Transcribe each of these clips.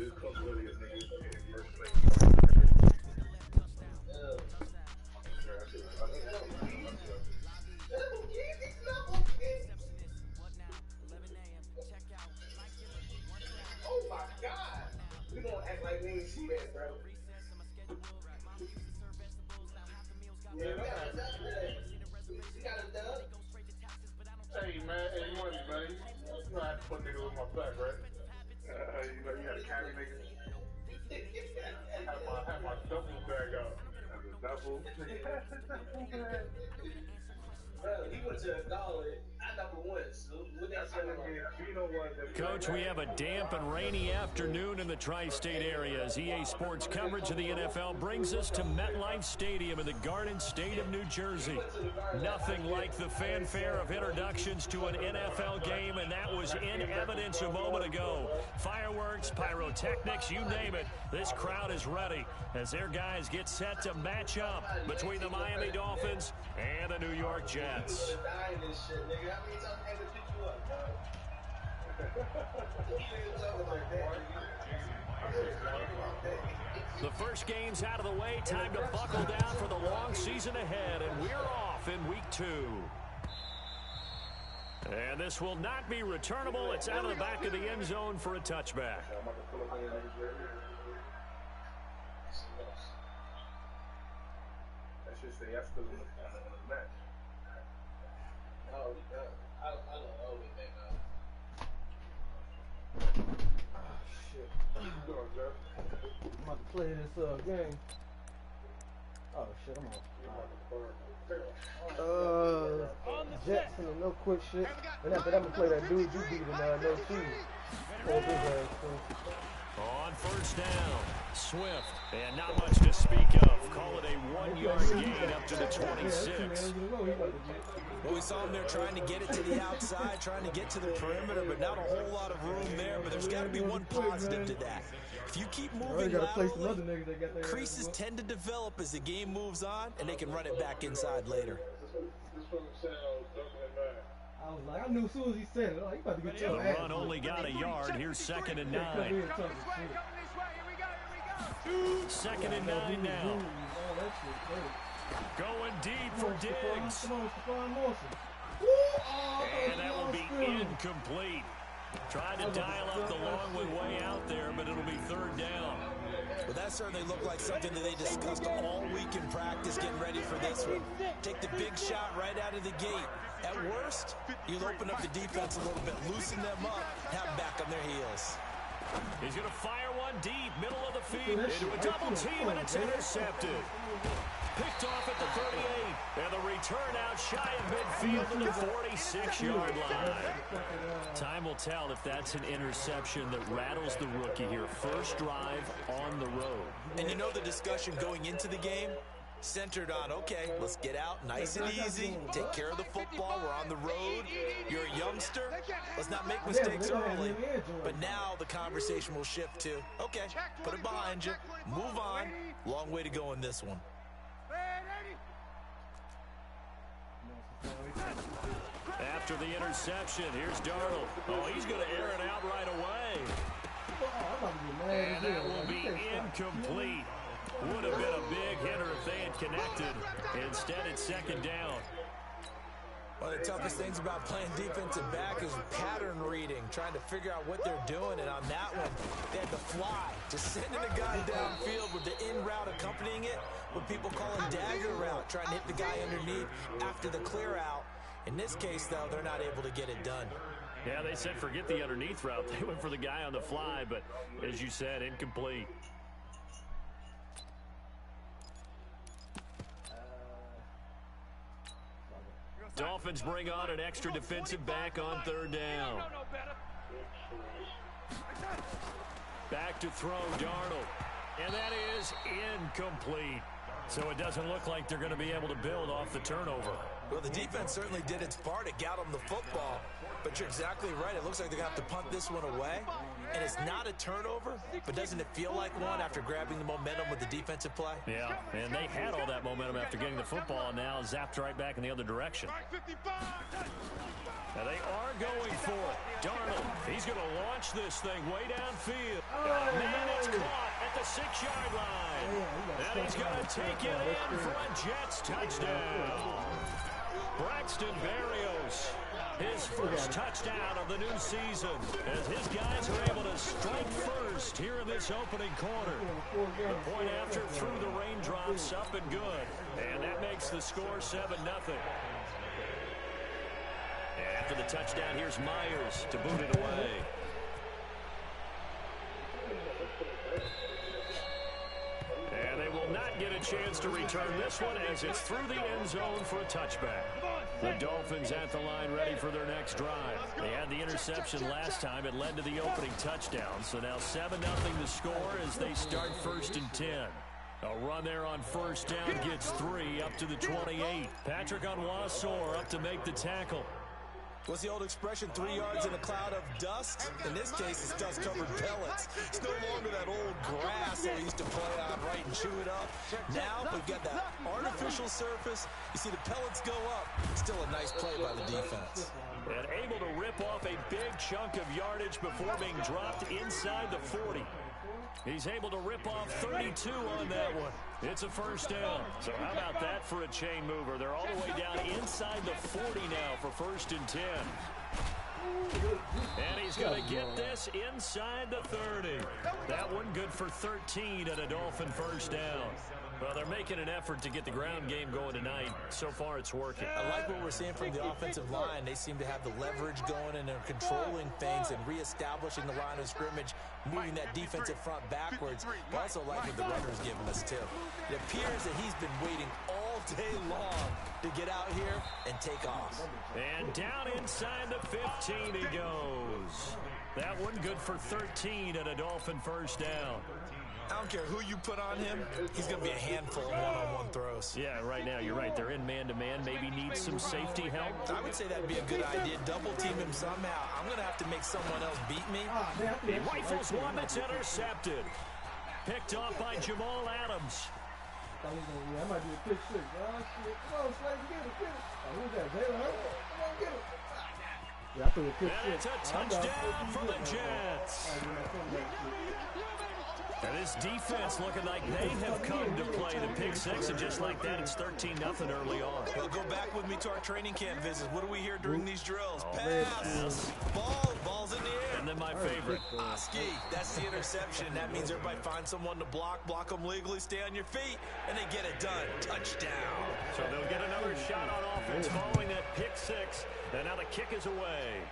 Oh my God! We gonna act like we ain't see that, bro. Yeah, we got a dub today. We got a dub. Hey man, hey, you want me, man? You know I have to put niggas on my back, right? You know you gotta carry niggas. Have my duffel bag out. Have a duffel. Bro, he went to a dollar. I number one. So what that Coach, we have a damp and rainy afternoon in the tri-state area as EA Sports coverage of the NFL brings us to MetLife Stadium in the Garden State of New Jersey. Nothing like the fanfare of introductions to an NFL game, and that was in evidence a moment ago. Fireworks, pyrotechnics, you name it. This crowd is ready as their guys get set to match up between the Miami Dolphins and the New York Jets. The first game's out of the way. Time to buckle down for the long season ahead, and we're off in week 2. And this will not be returnable. It's out of the back of the end zone for a touchback. That should say yes to the match. Oh, I don't know anything now. Oh, shit. I'm about to play this game. Oh, shit, I'm on. Jets and no quick shit. And after that, I'm going to play that dude you beat in no shoes. On first down, Swift, and not much to speak of. Call it a 1-yard gain up to the 26. Well, we saw him there trying to get it to the outside, trying to get to the perimeter, but not a whole lot of room there. But there's got to be one positive to that. If you keep moving laterally, creases tend to develop as the game moves on, and they can run it back inside later. I was like, I knew as soon as he said it, like, you about to get your ass. The run only got a yard. Here's 2nd and 9. 2nd and 9 now. Going deep for Diggs. And that will be incomplete. Trying to dial up the long way out there, but it'll be 3rd down. Well, that certainly looked like something that they discussed all week in practice, getting ready for this one. Take the big shot right out of the gate. At worst, you'll open up the defense a little bit, loosen them up, have them back on their heels. He's going to fire one deep, middle of the field, into a double team, and it's intercepted. Picked off at the 38, and the return out shy of midfield to the 46-yard line. Time will tell if that's an interception that rattles the rookie here. First drive on the road. And you know the discussion going into the game? Centered on, okay, let's get out nice and easy, take care of the football, we're on the road, you're a youngster, let's not make mistakes early. But now the conversation will shift to, okay, put it behind you, move on, long way to go in this one. After the interception, here's Darnold. Oh, he's going to air it out right away. And that will be incomplete. Would have been a big hitter if they had connected. Instead, it's 2nd down. One of the toughest things about playing defensive back is pattern reading, trying to figure out what they're doing. And on that one, they had to fly, just sending a guy downfield with the in route accompanying it, what people call a dagger route, trying to hit the guy underneath after the clear out. In this case, though, they're not able to get it done. Yeah, they said forget the underneath route. They went for the guy on the fly, but as you said, incomplete. Dolphins bring on an extra defensive back on 3rd down. Back to throw, Darnold. And that is incomplete. So it doesn't look like they're going to be able to build off the turnover. Well, the defense certainly did its part. It got them the football. But you're exactly right. It looks like they're going to have to punt this one away. And it's not a turnover, but doesn't it feel like one after grabbing the momentum with the defensive play? Yeah, and they had all that momentum after getting the football, and now zapped right back in the other direction. Now they are going for it. Darnold, he's going to launch this thing way downfield. Man, it's caught at the 6-yard line. And he's going to take it in for a Jets touchdown. Braxton Berrios, his first touchdown of the new season, as his guys are able to strike first here in this opening quarter. The point after through the raindrops, up and good. And that makes the score 7-0. After the touchdown, here's Myers to boot it away. And they will not get a chance to return this one as it's through the end zone for a touchback. The Dolphins at the line ready for their next drive. They had the interception last time. It led to the opening touchdown. So now 7-0 the score as they start 1st and 10. A run there on first down gets 3 up to the 28. Patrick Onwuasor up to make the tackle. What's the old expression, 3 yards in a cloud of dust? In this case, it's dust-covered pellets. It's no longer that old grass that we used to play on, right, and chew it up. Now we've got that artificial surface. You see the pellets go up. Still a nice play by the defense. And able to rip off a big chunk of yardage before being dropped inside the 40. He's able to rip off 32 on that one. It's a first down. So how about that for a chain mover? They're all the way down inside the 40 now for 1st and 10. And he's going to get this inside the 30. That one good for 13 and a Dolphin first down. Well, they're making an effort to get the ground game going tonight. So far, it's working. I like what we're seeing from the offensive line. They seem to have the leverage going, and they're controlling things and reestablishing the line of scrimmage, moving that defensive front backwards. I also like what the runner's giving us, too. It appears that he's been waiting all day long to get out here and take off. And down inside the 15 he goes. That one good for 13 and a Dolphin first down. I don't care who you put on him, he's going to be a handful of one-on-one throws. Yeah, right now, you're right. They're in man-to-man. Maybe need some safety help. I would say that would be a good idea. Double-team him somehow. I'm going to have to make someone else beat me. He rifles one that's intercepted. Picked off by Jamal Adams. That might be a pick 6. Oh, shit. Come on, Slade, get it. Oh, who's that? Jalen Hurts? Come on, get it. Yeah, I threw a pick 6. And it's a touchdown for the Jets. And this defense looking like they have come to play the pick 6, and just like that, it's 13-0 early on. Well, go back with me to our training camp visits. What do we hear during these drills? Oh, pass, ball's in the air. And then my favorite. Ski, that's the interception. That means everybody finds someone to block them legally, stay on your feet, and they get it done. Touchdown. So they'll get another shot on offense following that pick 6, and now the kick is away.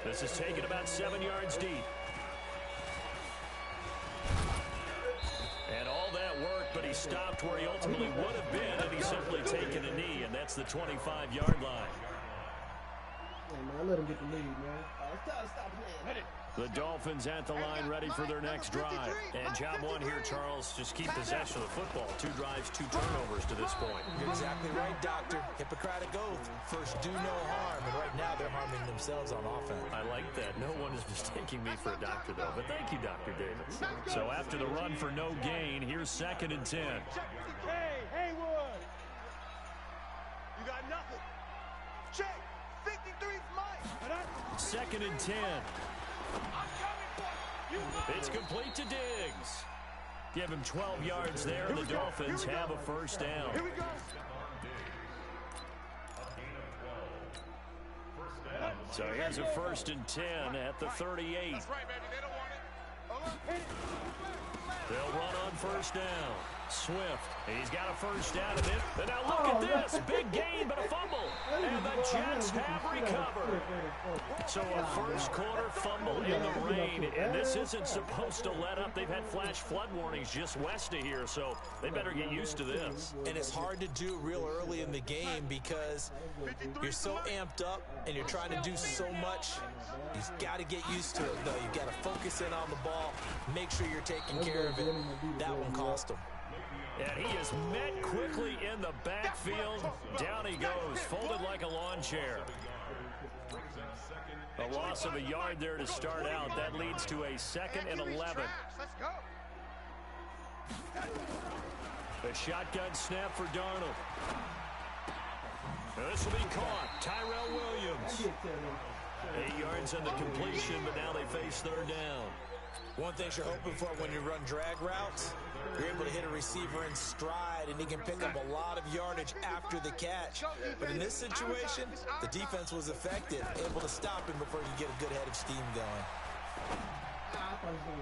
This is taken about 7 yards deep. And all that work, but he stopped where he ultimately would have been, and he's simply taken a knee, and that's the 25-yard line. Hey, man, let him get the lead, man. Stop playing. The Dolphins at the line ready for their next drive. And job one here, Charles, just keep possession of the football. 2 drives, 2 turnovers to this point. You're exactly right, Doctor. Hippocratic oath. First, do no harm. And right now, they're harming themselves on offense. I like that. No one is mistaking me for a doctor, though. But thank you, Dr. Davis. So after the run for no gain, here's 2nd and 10. Hey, Haywood. You got nothing. Check. 53's mine. 2nd and 10. It's complete to Diggs. Give him 12 yards there, and the Dolphins have a first down. Here we go. So here's a 1st and 10 at the 38. That's right, baby. They don't want it. They'll run on first down. Swift, he's got a first down of it. And now look at this. Big gain, but a fumble. And the Jets have recovered. So a first quarter fumble in the rain. And this isn't supposed to let up. They've had flash flood warnings just west of here, so they better get used to this. And it's hard to do real early in the game because you're so amped up and you're trying to do so much. You've got to get used to it, though. You've got to focus in on the ball, make sure you're taking care of it. That one cost them. And he is met quickly in the backfield. Down he goes, folded like a lawn chair. A loss of a yard there to start out. That leads to a 2nd and 11. Let's go. A shotgun snap for Darnold. This will be caught. Tyrell Williams. 8 yards on the completion, but now they face 3rd down. One thing you're hoping for when you run drag routes, you're able to hit a receiver in stride, and he can pick up a lot of yardage after the catch. But in this situation, the defense was effective, able to stop him before he could get a good head of steam going.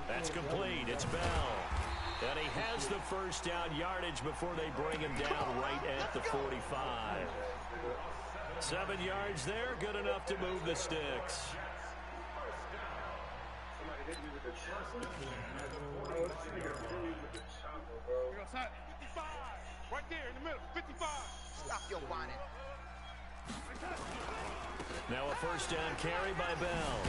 That's complete. It's Bell. And he has the 1st down yardage before they bring him down right at the 45. 7 yards there, good enough to move the sticks. Right there in the middle, 55. Stop your whining. Now a 1st down carry by Bell.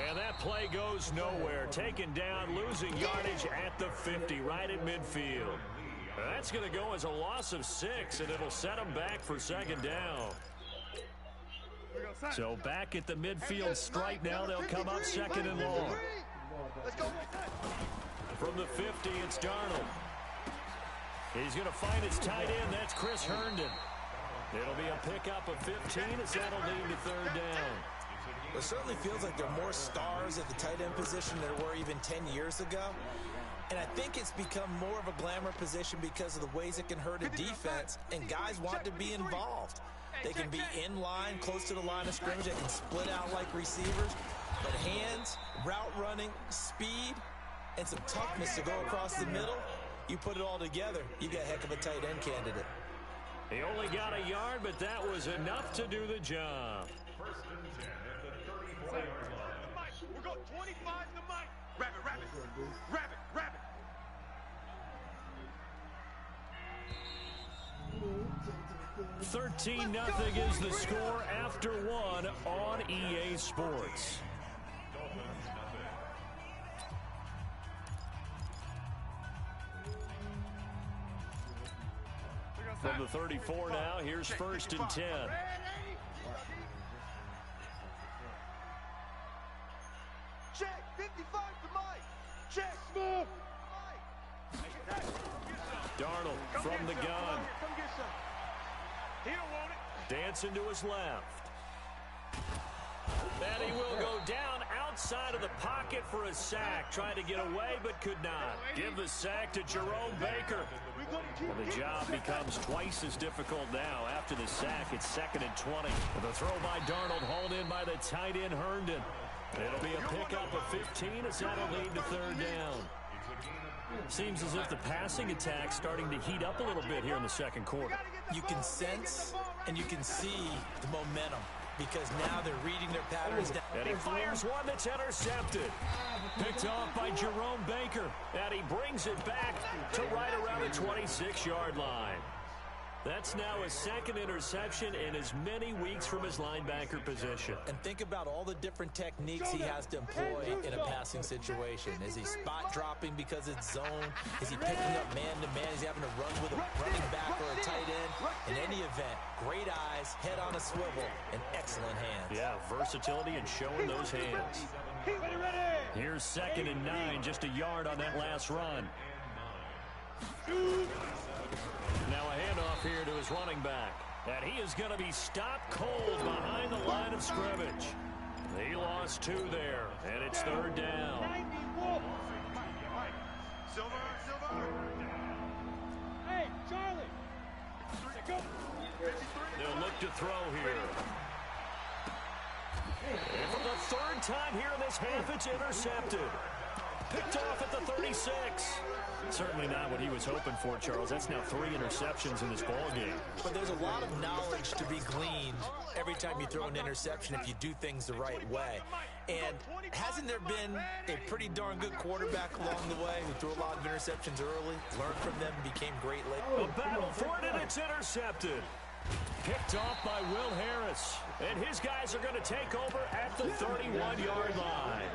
And that play goes nowhere. Taken down, losing yardage at the 50, right at midfield. That's going to go as a loss of 6, and it'll set them back for 2nd down. So back at the midfield stripe now, they'll come up 2nd and long. Let's go. From the 50, it's Darnold. He's going to find his tight end. That's Chris Herndon. It'll be a pickup of 15 as that'll lead to 3rd down. It certainly feels like there are more stars at the tight end position than there were even 10 years ago. And I think it's become more of a glamour position because of the ways it can hurt a defense, and guys want to be involved. They can be in line, close to the line of scrimmage. They can split out like receivers. But hands, route running, speed, and some toughness to go across the middle, you put it all together, you got a heck of a tight end candidate. He only got a yard, but that was enough to do the job. We're going 25 to Mike. Rabbit, rabbit. Rabbit, rabbit. $13-0 is the score after 1 on EA Sports. From the 34 now, here's 1st and 10. Check, 55 to Mike. Check. Move. Darnold from the gun. Come get some. He don't want it. Dancing to his left. And he will go down outside of the pocket for a sack. Trying to get away, but could not. Give the sack to Jerome Baker. And the job becomes twice as difficult now. After the sack, it's 2nd and 20. The throw by Darnold, hauled in by the tight end Herndon. It'll be a pickup of 15 as that'll lead to 3rd down. Seems as if the passing attack's starting to heat up a little bit here in the 2nd quarter. You can sense and you can see the momentum because now they're reading their patterns down. And he fires one that's intercepted. Picked off by Jerome Baker. And he brings it back to right around the 26-yard line. That's now a 2nd interception in as many weeks from his linebacker position. And think about all the different techniques he has to employ in a passing situation. Is he spot dropping because it's zone? Is he picking up man-to-man? Is he having to run with a running back or a tight end? In any event, great eyes, head on a swivel, and excellent hands. Yeah, versatility and showing those hands. Here's 2nd and 9, just a yard on that last run. Now a handoff here to his running back. And he is going to be stopped cold behind the line of scrimmage. He lost 2 there, and it's 3rd down. Silver. Hey, Charlie. Go. They'll look to throw here. And for the 3rd time here in this half, it's intercepted. Picked off at the 36. Certainly not what he was hoping for, Charles. That's now 3 interceptions in this ballgame. But there's a lot of knowledge to be gleaned every time you throw an interception if you do things the right way. And hasn't there been a pretty darn good quarterback along the way who threw a lot of interceptions early, learned from them, became great later? A battle for it, and it's intercepted. Picked off by Will Harris. And his guys are going to take over at the 31-yard line.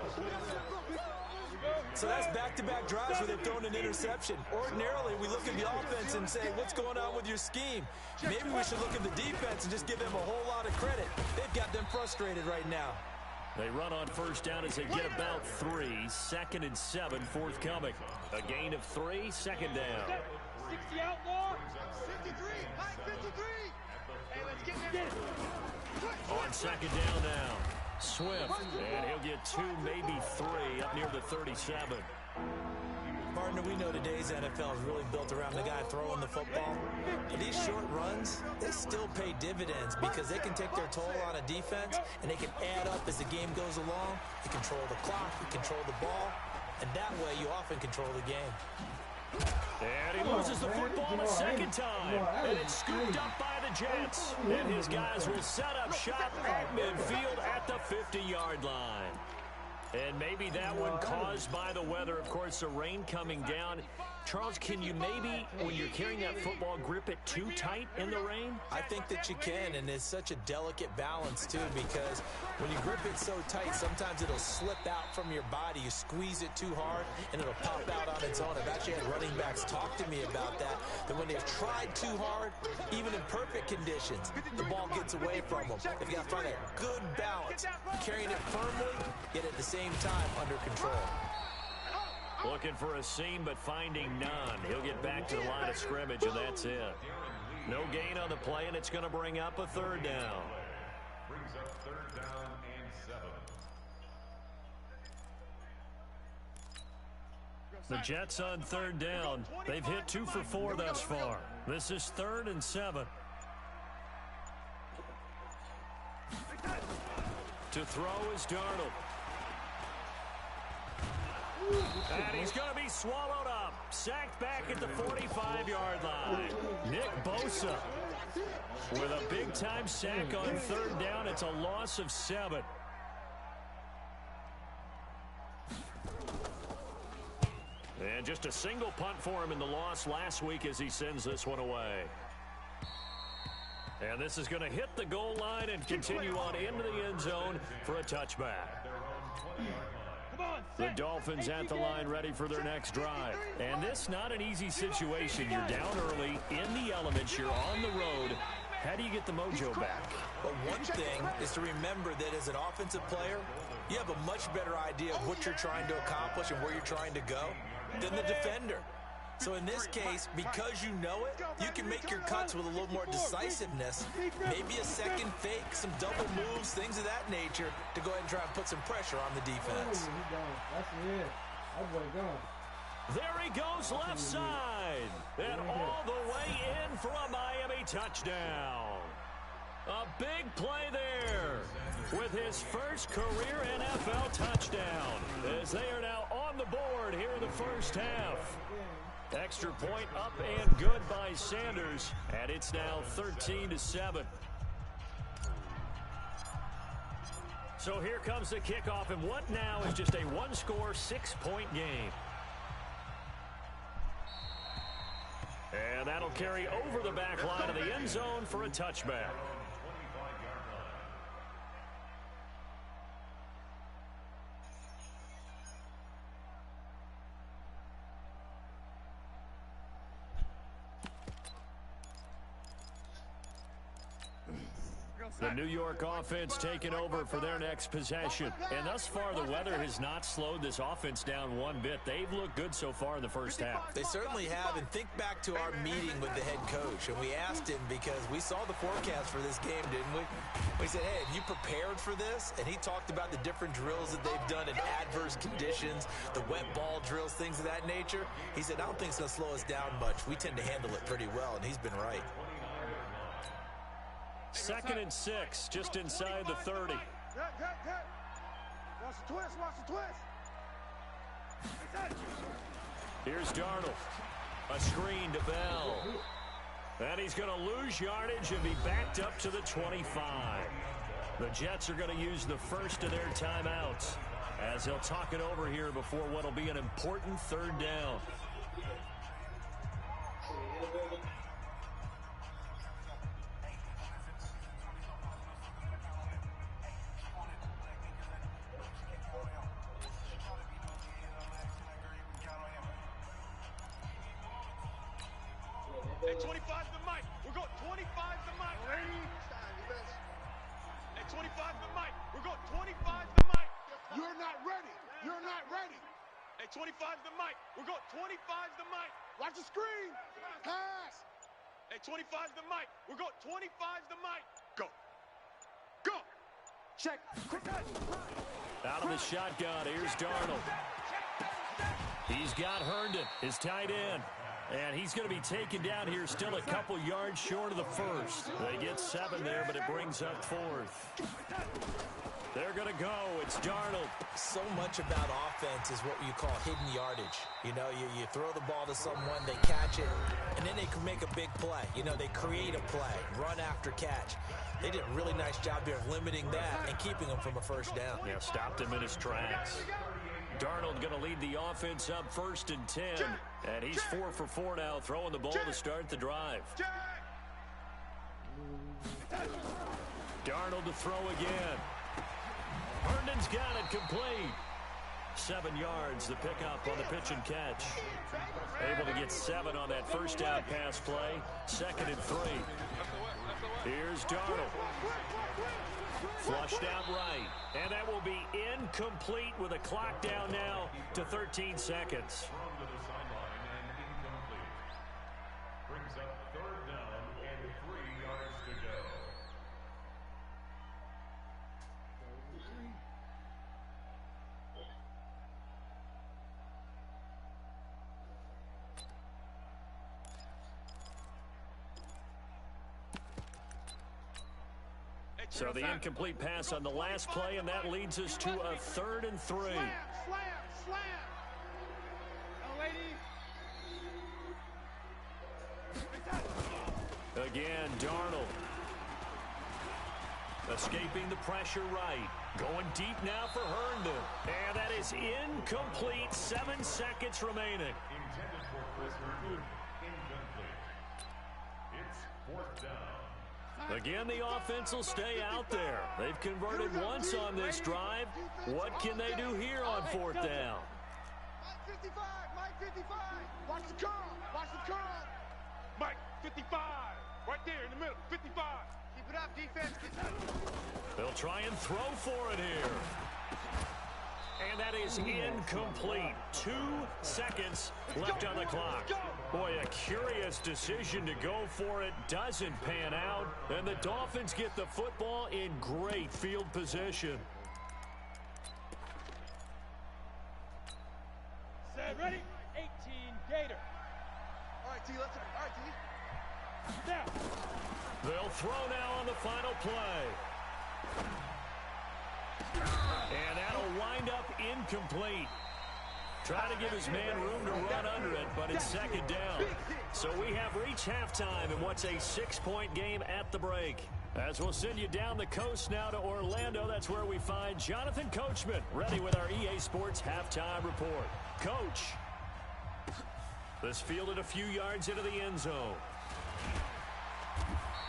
So that's back-to-back drives where they've thrown an interception. Ordinarily, we look at the offense and say, what's going on with your scheme? Maybe we should look at the defense and just give them a whole lot of credit. They've got them frustrated right now. They run on first down as they get about 3. 2nd and 7 forthcoming. A gain of 3, second down. 60 outlaw. 53. High 53. Hey, let's get it. On second down now. Swift, and he'll get 2, maybe 3, up near the 37. Partner, we know today's NFL is really built around the guy throwing the football. But these short runs, they still pay dividends because they can take their toll on a defense, and they can add up as the game goes along. You control the clock, you control the ball, and that way you often control the game. And he loses the football a second time. And it's scooped up by the Jets. And his guys will set up shop at midfield at the 50-yard line. And maybe that one caused by the weather. Of course, the rain coming down. Charles, can you maybe, when you're carrying that football, grip it too tight in the rain? I think that you can, and it's such a delicate balance, too, because when you grip it so tight, sometimes it'll slip out from your body. You squeeze it too hard, and it'll pop out on its own. I've actually had running backs talk to me about that when they've tried too hard, even in perfect conditions, the ball gets away from them. They've got to find a good balance, carrying it firmly, yet at the same time under control. Looking for a seam, but finding none. He'll get back to the line of scrimmage, and that's it. No gain on the play, and it's going to bring up a third down. Brings up third down and 7. The Jets on third down. They've hit 2 for 4 thus far. This is 3rd and 7. To throw is Darnold. And he's going to be swallowed up. Sacked back at the 45-yard line. Nick Bosa with a big-time sack on third down. It's a loss of 7. And just a single punt for him in the loss last week as he sends this one away. And this is going to hit the goal line and continue on into the end zone for a touchback. The Dolphins at the line ready for their next drive. And this not an easy situation. You're down early, in the elements, you're on the road. How do you get the mojo back? Well, one thing is to remember that as an offensive player, you have a much better idea of what you're trying to accomplish and where you're trying to go than the defender. So in this case, because you know it, you can make your cuts with a little more decisiveness, maybe a second fake, some double moves, things of that nature, to go ahead and try and put some pressure on the defense. That's it. That boy gone. There he goes left side. And all the way in for a Miami touchdown. A big play there with his first career NFL touchdown as they are now on the board here in the first half. Extra point up and good by Sanders, and it's now 13-7. So here comes the kickoff, and what now is just a one-score, 6-point game. And that'll carry over the back line of the end zone for a touchback. The New York offense taking over for their next possession. And thus far, the weather has not slowed this offense down one bit. They've looked good so far in the first half. They certainly have, and think back to our meeting with the head coach, and we asked him because we saw the forecast for this game, didn't we? We said, hey, have you prepared for this? And he talked about the different drills that they've done in adverse conditions, the wet ball drills, things of that nature. He said, I don't think it's going to slow us down much. We tend to handle it pretty well, and he's been right. 2nd and 6, just inside the 30. Watch the twist, watch the twist. Here's Darnold. A screen to Bell. And he's going to lose yardage and be backed up to the 25. The Jets are going to use the first of their timeouts as they'll talk it over here before what will be an important third down. Hey, 25 the mic. We're going 25 the mic. Hey, 25 the mic. We're going 25 the mic. You're not ready. You're not ready. Hey, 25 the mic. We're going 25 the mic. Watch the screen. Pass. Hey, 25 the mic. We're going 25 the mic. Go. Go. Check. Out of the shotgun, here's Darnold. He's got Herndon, his tight end. And he's going to be taken down here, still a couple yards short of the first. They get 7 there, but it brings up 4th. They're going to go. It's Darnold. So much about offense is what you call hidden yardage. You know, you throw the ball to someone, they catch it, and then they can make a big play. You know, they create a play, run after catch. They did a really nice job here of limiting that and keeping him from a first down. Yeah, stopped him in his tracks. Darnold going to lead the offense up 1st and 10. And he's 4 for 4 now, throwing the ball to start the drive. Darnold to throw again. Herndon's got it complete. 7 yards, the pickup on the pitch and catch. Able to get 7 on that first down pass play. 2nd and 3. Here's Darnold. Flushed out right. And that will be incomplete with a clock down now to 13 seconds. Thrown to the sideline and incomplete. Brings up 3rd down and 3 yards to go. So the incomplete pass on the last play, and that leads us to a 3rd and 3. Slam, slam. Lady. Again, Darnold. Escaping the pressure right. Going deep now for Herndon. And that is incomplete. 7 seconds remaining. Intended for Chris Herndon. Incomplete. It's 4th down. Again, the offense will stay out there. They've converted once on this drive. What can they do here on 4th down? Mike 55, Mike 55. Watch the curl, watch the curl. Mike 55, right there in the middle, 55. Keep it up, defense. They'll try and throw for it here. And that is incomplete. 2 seconds left on the clock. Boy, a curious decision to go for it. Doesn't pan out. And the Dolphins get the football in great field position. Set, ready? 18, Gator. All right, T, let's go. All right, T. Now. They'll throw now on the final play. And that'll wind up incomplete. Trying to give his man room to run under it, but it's 2nd down. So we have reached halftime in what's a 6-point game at the break. As we'll send you down the coast now to Orlando, that's where we find Jonathan Coachman, ready with our EA Sports halftime report. Coach, this fielded a few yards into the end zone.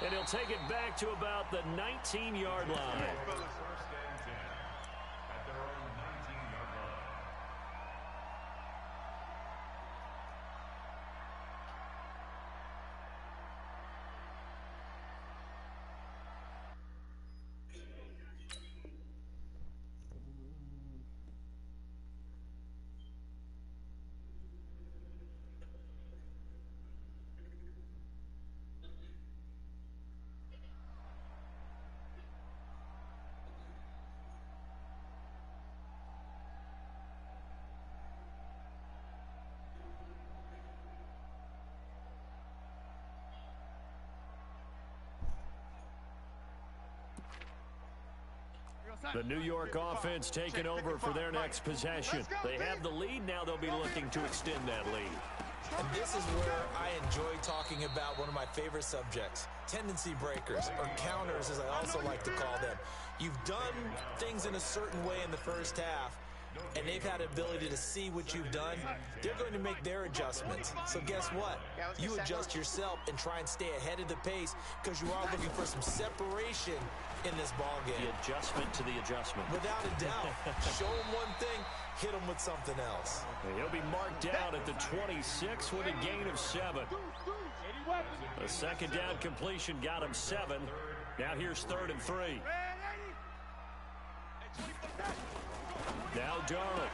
And he'll take it back to about the 19-yard line. First and 10 at their own 19-yard line. The New York offense taking over for their next possession. They have the lead. Now they'll be looking to extend that lead. And this is where I enjoy talking about one of my favorite subjects, tendency breakers, or counters as I also like to call them. You've done things in a certain way in the first half, and they've had the ability to see what you've done. They're going to make their adjustments. So guess what? You adjust yourself and try and stay ahead of the pace because you are looking for some separation in this ball game. The adjustment to the adjustment. Without a doubt. Show them one thing, hit them with something else. He'll be marked down at the 26 with a gain of 7. A second down completion got him 7. Now here's 3rd and 3. Now Darnold.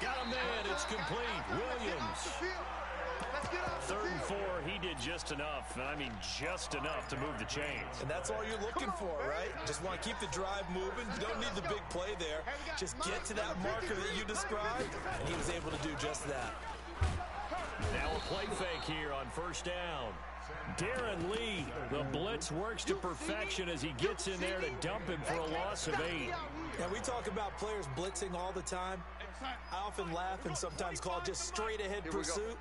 Got a man. It's complete. Williams. 3rd and 4. He did just enough. I mean, just enough to move the chains. And that's all you're looking for, right? Just want to keep the drive moving. You don't need the big play there. Just get to that marker that you described, and he was able to do just that. Now a play fake here on 1st down. Darren Lee, the blitz works to perfection as he gets in there to dump him for a loss of 8. Now, we talk about players blitzing all the time. I often laugh and sometimes call it just straight-ahead pursuit.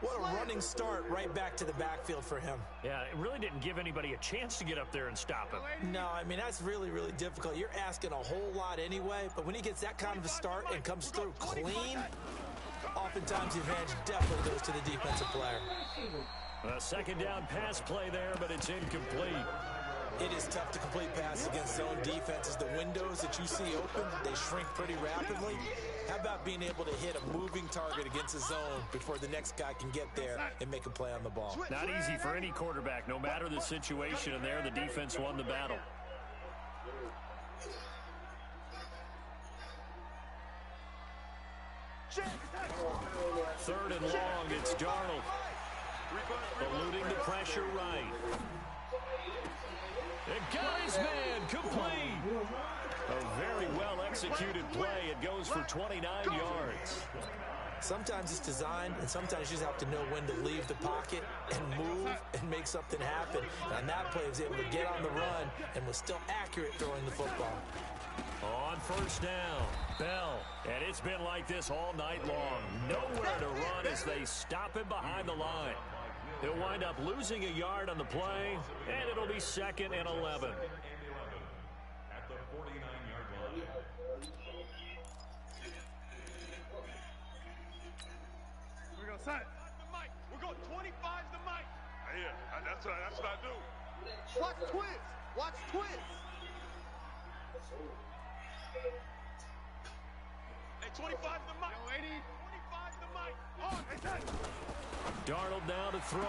What a running start right back to the backfield for him. Yeah, it really didn't give anybody a chance to get up there and stop him. No, I mean, that's really, really difficult. You're asking a whole lot anyway, but when he gets that kind of a start and comes through clean, oftentimes the advantage definitely goes to the defensive player. A second down pass play there, but it's incomplete. It is tough to complete passes against zone defenses. The windows that you see open, they shrink pretty rapidly. How about being able to hit a moving target against a zone before the next guy can get there and make a play on the ball? Not easy for any quarterback, no matter the situation, and there the defense won the battle. Third and long, it's Darnold. Eluding the pressure right. It got his man complete. A very well-executed play. It goes for 29 yards. Sometimes it's designed, and sometimes you just have to know when to leave the pocket and move and make something happen. And on that play, he was able to get on the run and was still accurate throwing the football. On 1st down, Bell. And it's been like this all night long. Nowhere to run as they stop him behind the line. He'll wind up losing a yard on the play, and it'll be 2nd and 11. At the 49-yard line. We're going to set. We're going 25's the mic. Yeah, that's what I do. Watch twist. Watch twist. Hey, 25's the mic. Yo, 80. 25's the mic. Oh, hey, that. Darnold now to throw.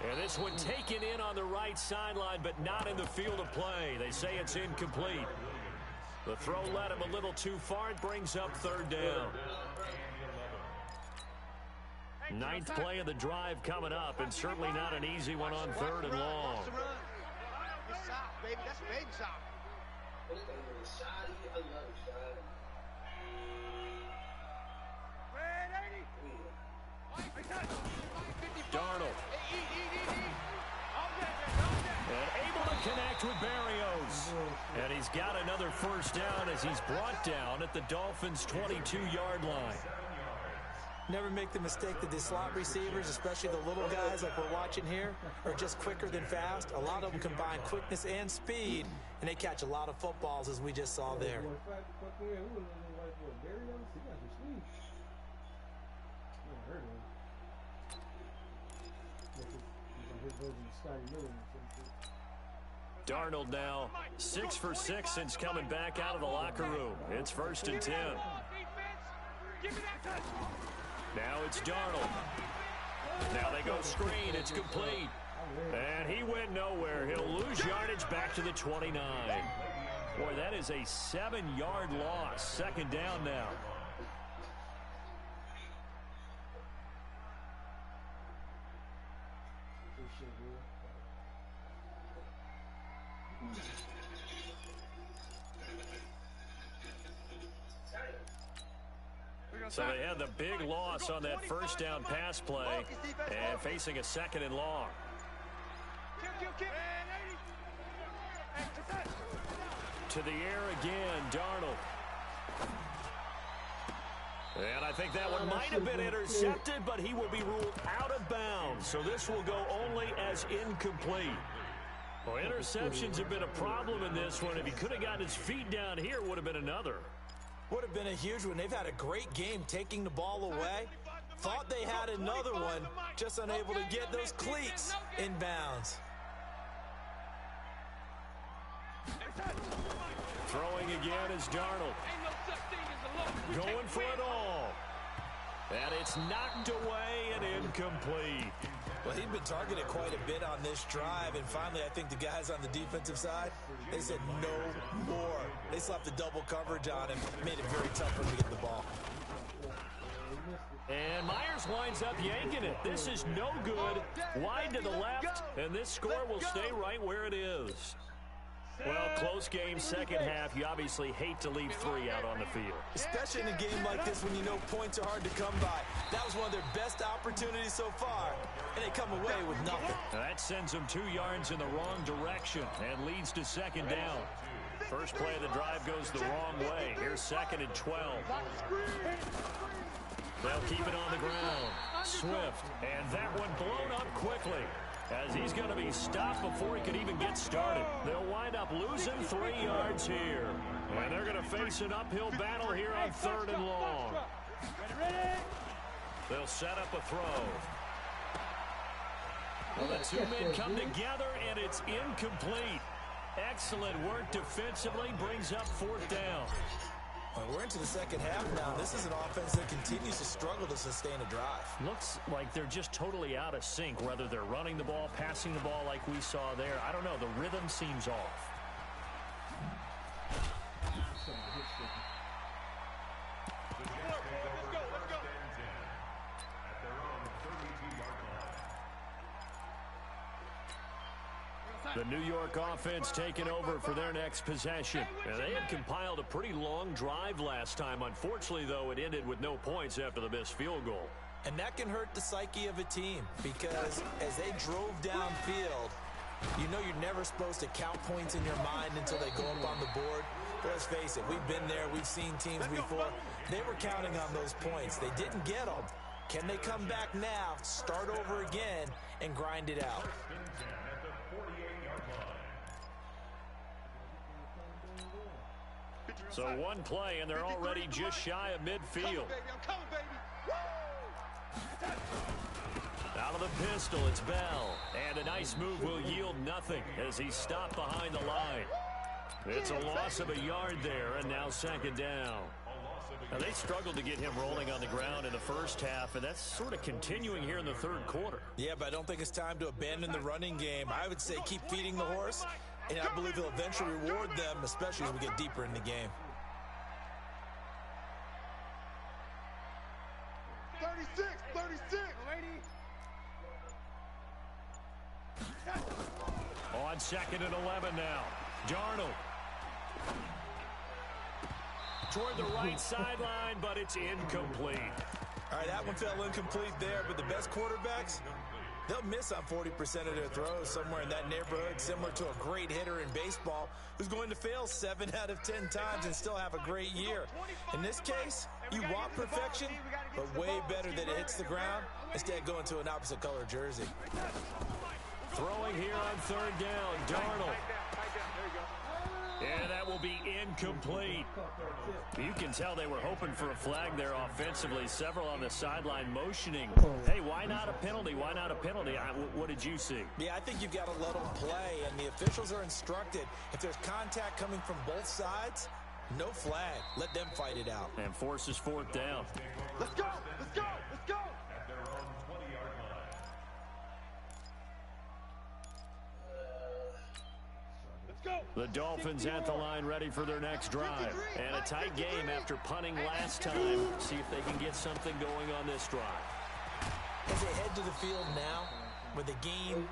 And this one taken in on the right sideline, but not in the field of play. They say it's incomplete. The throw led him a little too far. It brings up 3rd down. 9th play of the drive coming up, and certainly not an easy one on 3rd and long. It's shot, baby. That's big shot. Darnold. And able to connect with Barrios. And he's got another 1st down as he's brought down at the Dolphins' 22-yard line. Never make the mistake that the slot receivers, especially the little guys like we're watching here, are just quicker than fast. A lot of them combine quickness and speed, and they catch a lot of footballs, as we just saw there. Darnold now 6 for 6 since coming back out of the locker room. It's 1st and 10. Now it's Darnold. Now they go screen. It's complete. And he went nowhere. He'll lose yardage back to the 29. Boy, that is a 7-yard loss. 2nd down now. So they had the big loss on that 1st down pass play and facing a 2nd and long. To the air again, Darnold. And I think that one might have been intercepted, but he will be ruled out of bounds. So this will go only as incomplete. Well, interceptions have been a problem in this one. If he could have gotten his feet down here, it would have been another. Would have been a huge one. They've had a great game taking the ball away. Thought they had another one, just unable to get those cleats in bounds. Throwing again is Darnold. Going for it all. And it's knocked away and incomplete. Well, he'd been targeted quite a bit on this drive, and finally I think the guys on the defensive side, they said no more. They slapped the double coverage on him, made it very tough for him to get the ball. And Myers winds up yanking it. This is no good. Wide to the left, and this score will stay right where it is. Well, close game, second half. You obviously hate to leave 3 out on the field. Especially in a game like this when you know points are hard to come by. That was one of their best opportunities so far, and they come away with nothing. Now that sends them 2 yards in the wrong direction and leads to second down. First play of the drive goes the wrong way. Here's 2nd and 12. They'll keep it on the ground. Swift, and that one blown up quickly, as he's going to be stopped before he could even get started. They'll wind up losing 3 yards here. And they're going to face an uphill battle here on 3rd and long. They'll set up a throw. Well, the 2 men come together, and it's incomplete. Excellent work defensively, brings up 4th down. Well, we're into the second half now. This is an offense that continues to struggle to sustain a drive. Looks like they're just totally out of sync, whether they're running the ball, passing the ball like we saw there. I don't know. The rhythm seems off. The New York offense taking over for their next possession. And they had compiled a pretty long drive last time. Unfortunately, though, it ended with no points after the missed field goal. And that can hurt the psyche of a team, because as they drove downfield, you know you're never supposed to count points in your mind until they go up on the board. But let's face it, we've been there, we've seen teams before. They were counting on those points. They didn't get them. Can they come back now, start over again, and grind it out? So one play, and they're already just shy of midfield. Out of the pistol, it's Bell. And a nice move will yield nothing as he's stopped behind the line. It's a loss of a yard there, and now second down. Now, they struggled to get him rolling on the ground in the first half, and that's sort of continuing here in the third quarter. Yeah, but I don't think it's time to abandon the running game. I would say keep feeding the horse, and I believe he'll eventually reward them, especially as we get deeper in the game. 36. On 2nd and 11 now. Darnold. Toward the right sideline, but it's incomplete. All right, that one fell incomplete there, but the best quarterbacks, they'll miss on 40% of their throws, somewhere in that neighborhood, similar to a great hitter in baseball who's going to fail 7 out of 10 times and still have a great year. In this case, you want perfection, but way better that it hits the ground instead of going to an opposite color jersey. Throwing here on 3rd down, Darnold. And that will be incomplete. You can tell they were hoping for a flag there offensively. Several on the sideline motioning. Hey, why not a penalty? Why not a penalty? What did you see? Yeah, I think you've got to let them play, and the officials are instructed. If there's contact coming from both sides, no flag. Let them fight it out. And forces 4th down. Let's go. The Dolphins at the line, ready for their next drive. And a tight game after punting last time. See if they can get something going on this drive. As they head to the field now, with the game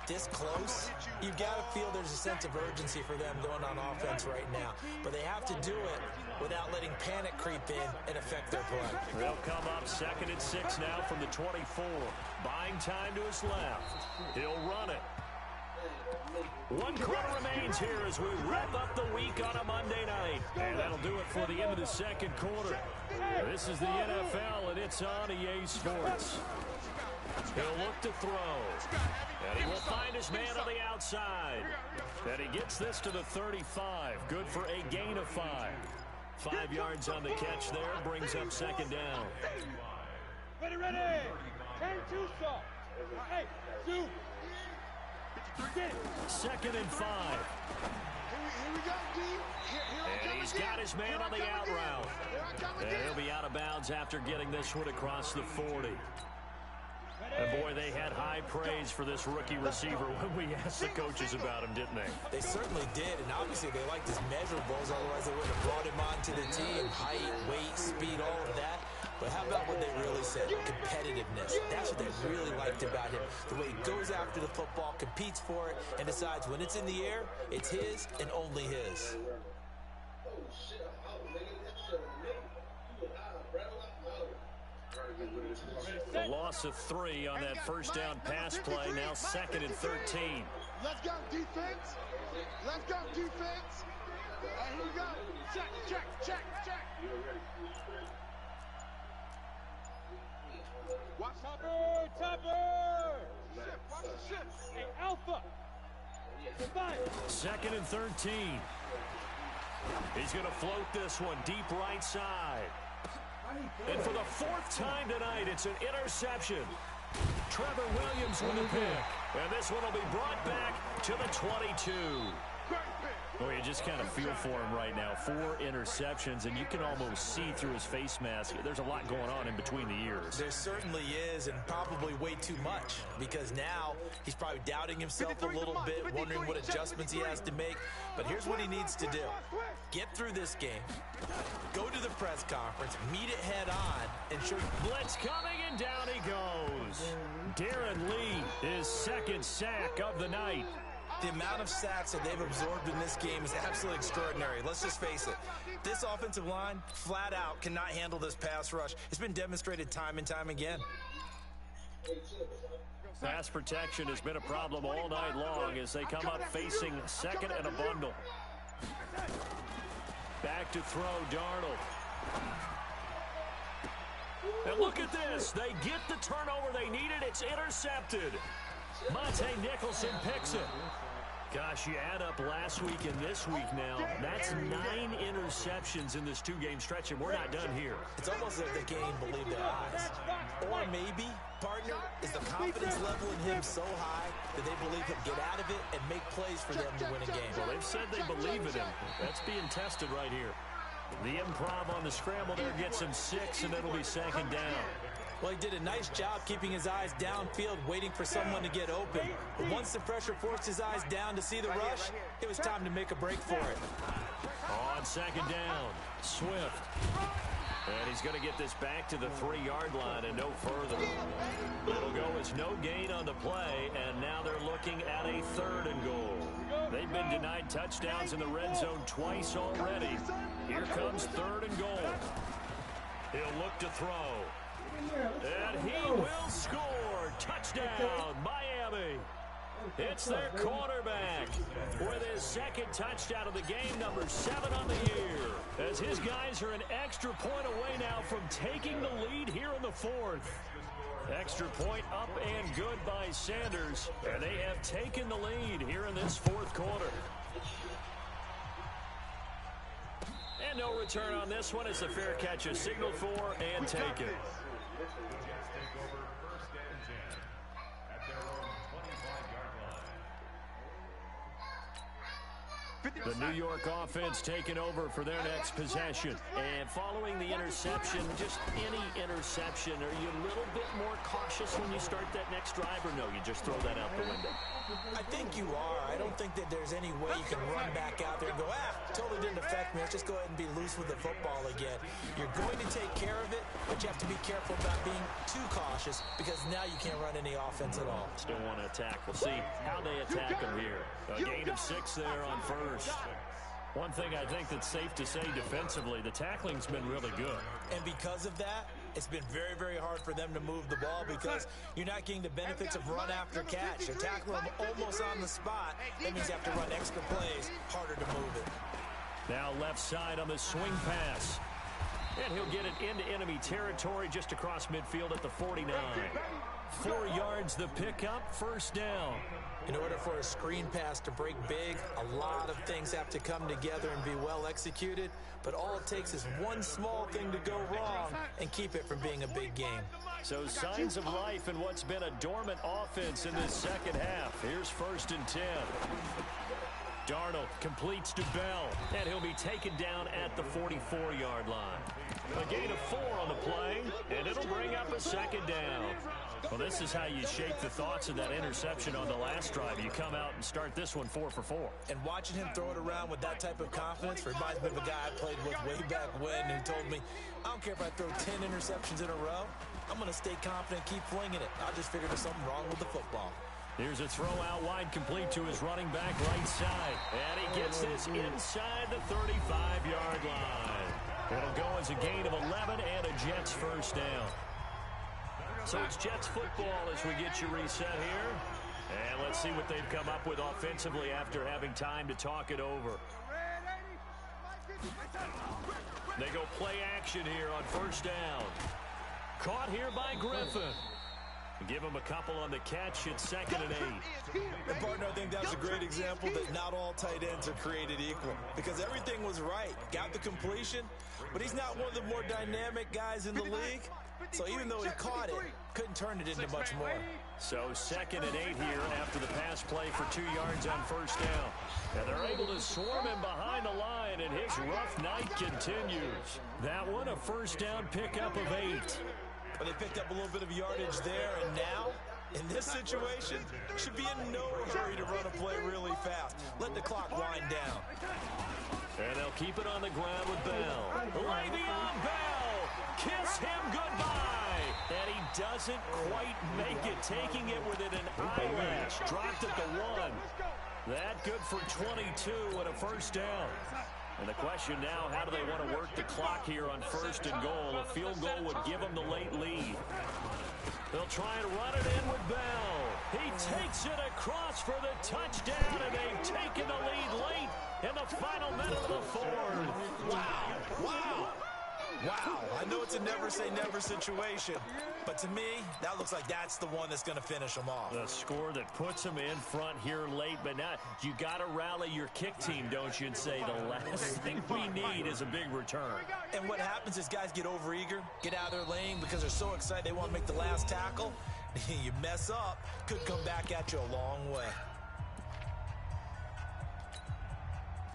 this close, you've got to feel there's a sense of urgency for them going on offense right now. But they have to do it without letting panic creep in and affect their play. They'll come up 2nd and 6 now from the 24. Buying time to his left. He'll run it. 1 quarter remains here as we wrap up the week on a Monday night. And that'll do it for the end of the second quarter. This is the NFL, and it's on EA Sports. He'll look to throw. And he will find his man on the outside. And he gets this to the 35. Good for a gain of 5. 5 yards on the catch there. Brings up second down. Ready. 10-2 stop. Hey, 2. 2nd and 5. Here we go, D. And he's got his man on the out route. And he'll be out of bounds after getting this one across the 40. And boy, they had high praise for this rookie receiver when we asked the coaches about him, didn't they? They certainly did, and obviously they liked his measurables, otherwise they wouldn't have brought him onto the team. Height, weight, speed, all of that. But how about what they really said? Competitiveness. That's what they really liked about him. The way he goes after the football, competes for it, and decides when it's in the air, it's his and only his. The loss of 3 on that first down pass play, now 2nd and 13. Let's go, defense. Let's go, defense. Hey, here we go. Check. Watch Tupper. Watch the ship. Hey, Alpha. 2nd and 13. He's going to float this one deep right side. And for the 4th time tonight, it's an interception. Trevor Williams with the pick. And this one will be brought back to the 22. Well, you just kind of feel for him right now. 4 interceptions, and you can almost see through his face mask. There's a lot going on in between the ears. There certainly is, and probably way too much, because now he's probably doubting himself a little bit, wondering what adjustments he has to make. But here's what he needs to do. Get through this game, go to the press conference, meet it head on, and show blitz coming, and down he goes. Darren Lee, his 2nd sack of the night. The amount of sacks that they've absorbed in this game is absolutely extraordinary. Let's just face it. This offensive line, flat out, cannot handle this pass rush. It's been demonstrated time and time again. Pass protection has been a problem all night long as they come up facing 2nd and a bundle. Back to throw, Darnold. And look at this. They get the turnover they needed. It's intercepted. Monte Nicholson picks it. Gosh, you add up last week and this week now. That's 9 interceptions in this 2-game stretch, and we're not done here. It's almost like they can't even believe their eyes. Or maybe, partner, is the confidence level in him so high that they believe he'll get out of it and make plays for them to win a game. Well, they've said they believe in him. That's being tested right here. The improv on the scramble there gets him 6, and it'll be 2nd down. Well, he did a nice job keeping his eyes downfield, waiting for someone to get open. But once the pressure forced his eyes down to see the rush, it was time to make a break for it. On 2nd down, Swift. And he's going to get this back to the 3-yard line and no further. It'll go as no gain on the play, and now they're looking at a 3rd and goal. They've been denied touchdowns in the red zone twice already. Here comes 3rd and goal. He'll look to throw. And he will score. Touchdown, Miami. It's their quarterback with his 2nd touchdown of the game, number 7 on the year. As his guys are an extra point away now from taking the lead here in the 4th. Extra point up and good by Sanders. And they have taken the lead here in this 4th quarter. And no return on this one as the fair catch is signaled for and taken. The New York offense taking over for their next possession. And following the interception, just any interception, are you a little bit more cautious when you start that next drive, or no, you just throw that out the window? I think you are. I don't think that there's any way you can run back out there and go, totally didn't affect me. Let's just go ahead and be loose with the football again. You're going to take care of it, but you have to be careful about being too cautious because now you can't run any offense at all. Still want to attack. We'll see how they attack them here. A gain of 6 there on 1st. One thing I think that's safe to say defensively, the tackling's been really good. And because of that, it's been very, very hard for them to move the ball because you're not getting the benefits of run after catch. You're tackling them almost on the spot. That means you have to run extra plays, harder to move it. Now left side on the swing pass. And he'll get it into enemy territory just across midfield at the 49. 4 yards the pickup, 1st down. In order for a screen pass to break big, a lot of things have to come together and be well executed. But all it takes is one small thing to go wrong and keep it from being a big game. So signs of life in what's been a dormant offense in this 2nd half. Here's 1st and 10. Darnold completes to Bell, and he'll be taken down at the 44-yard line. A gain of 4 on the play, and it'll bring up a 2nd down. Well, this is how you shake the thoughts of that interception on the last drive. You come out and start this one 4 for 4. And watching him throw it around with that type of confidence reminds me of a guy I played with way back when who told me, I don't care if I throw 10 interceptions in a row, I'm going to stay confident, keep flinging it. I just figured there's something wrong with the football. Here's a throw out wide, complete to his running back right side. And he gets this inside the 35-yard line. It'll go as a gain of 11 and a Jets first down. So it's Jets football as we get you reset here. And let's see what they've come up with offensively after having time to talk it over. They go play action here on first down. Caught here by Griffin. Give him a couple on the catch. It's 2nd and 8. And partner, I think that's a great example that not all tight ends are created equal, because everything was right. Got the completion, but he's not one of the more dynamic guys in the league. So even though he caught it, couldn't turn it into much more. So 2nd and 8 here after the pass play for 2 yards on first down. And they're able to swarm him behind the line, and his rough night continues. That one a first down pickup of 8. But they picked up a little bit of yardage there, and now, in this situation, should be in no hurry to run a play really fast. Let the clock wind down. And they'll keep it on the ground with Bell. Le'Veon Bell, kiss him goodbye. And he doesn't quite make it, taking it within an eyelash. Dropped at the 1. That good for 22 and a first down. And the question now, how do they want to work the clock here on 1st and goal? A field goal would give them the late lead. They'll try and run it in with Bell. He takes it across for the touchdown, and they've taken the lead late in the final minute of the 4th. Wow. Wow. Wow. I know it's a never-say-never situation, but to me, that looks like that's the one that's going to finish them off. The score that puts them in front here late, but now you got to rally your kick team, don't you, and say the last thing we need is a big return. And what happens is guys get overeager, get out of their lane because they're so excited they want to make the last tackle. You mess up, could come back at you a long way.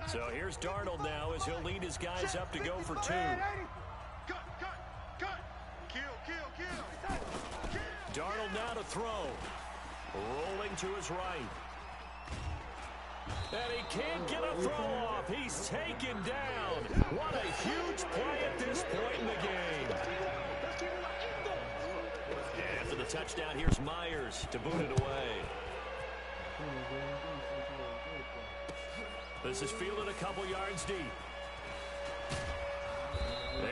So here's Darnold now as he'll lead his guys up to go for 2. Darnold now to throw. Rolling to his right. And he can't get a throw off. He's taken down. What a huge play at this point in the game. And after the touchdown, here's Myers to boot it away. This is fielded a couple yards deep.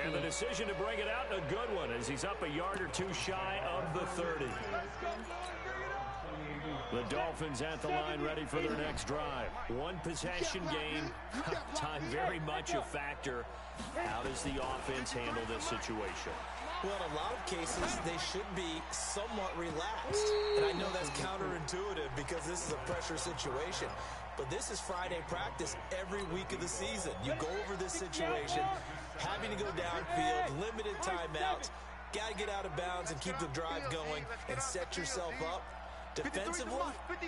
And the decision to bring it out, a good one, as he's up a yard or 2 shy of the 30. The Dolphins at the line ready for their next drive. One possession game. Time very much a factor. How does the offense handle this situation? Well, in a lot of cases, they should be somewhat relaxed. And I know that's counterintuitive because this is a pressure situation. But this is Friday practice every week of the season. You go over this situation, having to go downfield, limited timeouts, got to get out of bounds and keep the drive going and set yourself up. Defensively,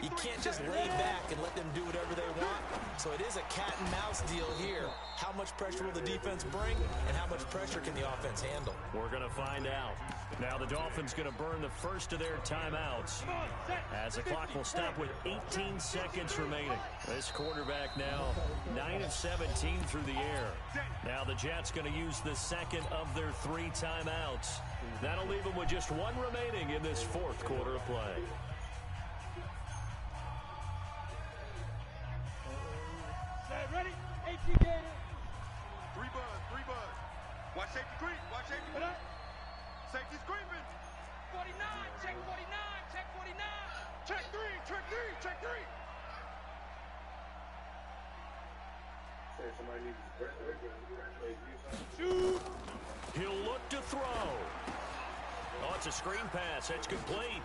you can't just lay back and let them do whatever they want. So it is a cat and mouse deal here. How much pressure will the defense bring, and how much pressure can the offense handle? We're going to find out. Now the Dolphins going to burn the first of their timeouts as the clock will stop with 18 seconds remaining. This quarterback now 9 of 17 through the air. Now the Jets going to use the second of their 3 timeouts. That'll leave them with just 1 remaining in this 4th quarter of play. Ready? 18 gator. 3 bud. Watch safety creep. Watch safety creep. Safety's creeping. 49. Check 49. Check 49. Check 3. Check 3. Check 3. Shoot. He'll look to throw. Oh, it's a screen pass. That's complete.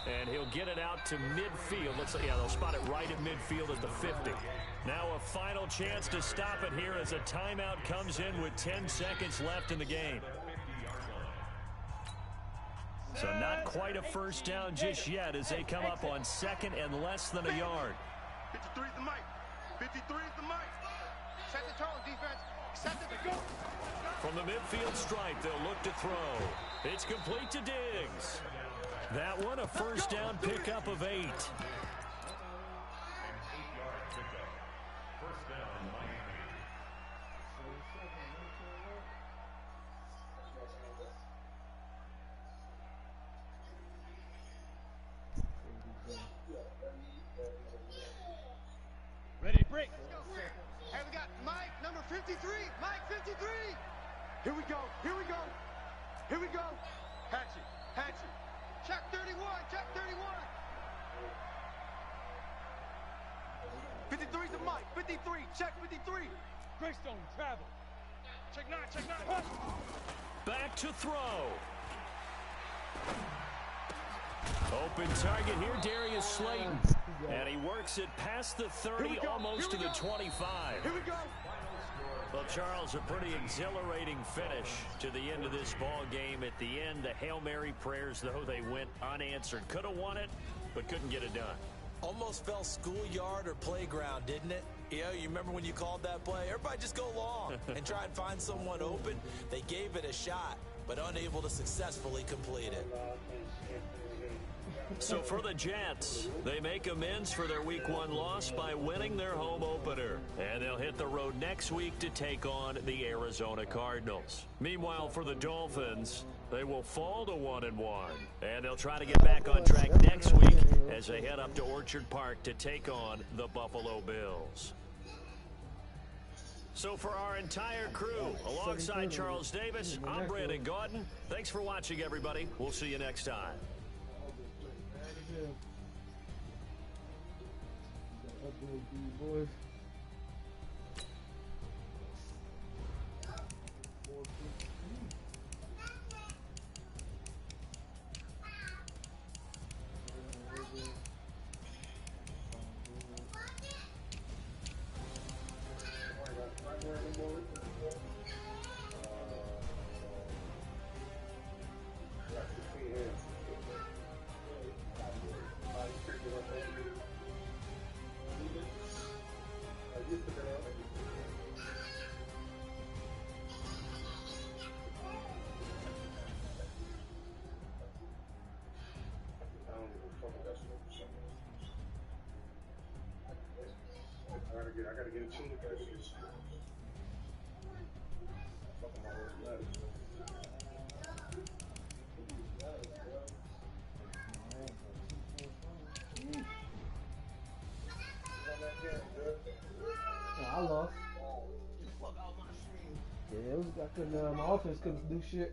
And he'll get it out to midfield. Looks like, yeah, they'll spot it right at midfield at the 50. Now a final chance to stop it here as a timeout comes in with 10 seconds left in the game. So not quite a first down just yet as they come up on 2nd and less than a yard. 53 is the mic. 53 is the mic. Set the tone, defense. Set the go. From the midfield stripe, they'll look to throw. It's complete to Diggs. That one, a first down pickup of 8. An 8-yard pickup. First down, Miami. Ready, break. Hey, we got Mike, number 53. Mike, 53. Here we go. Here we go. Here we go. Hatchet. Hatchet. Check 31. Check 31. 53's to Mike. 53. Check 53. Greystone, travel. Check 9, check 9. Hush. Back to throw. Open target here, Darius Slayton. And he works it past the 30, almost to the 25. Here we go. Well, Charles, a pretty exhilarating finish to the end of this ball game. At the end, the Hail Mary prayers, though, they went unanswered. Could have won it, but couldn't get it done. Almost fell schoolyard or playground, didn't it? You remember when you called that play? Everybody just go long and try and find someone open. They gave it a shot, but unable to successfully complete it. So for the Jets, they make amends for their Week 1 loss by winning their home opener. And they'll hit the road next week to take on the Arizona Cardinals. Meanwhile, for the Dolphins, they will fall to 1-1. And they'll try to get back on track next week as they head up to Orchard Park to take on the Buffalo Bills. So for our entire crew, alongside Charles Davis, I'm Brandon Gaudin. Thanks for watching, everybody. We'll see you next time. Boys. I gotta get a tune to this. I lost. Yeah, it was, my offense couldn't do shit.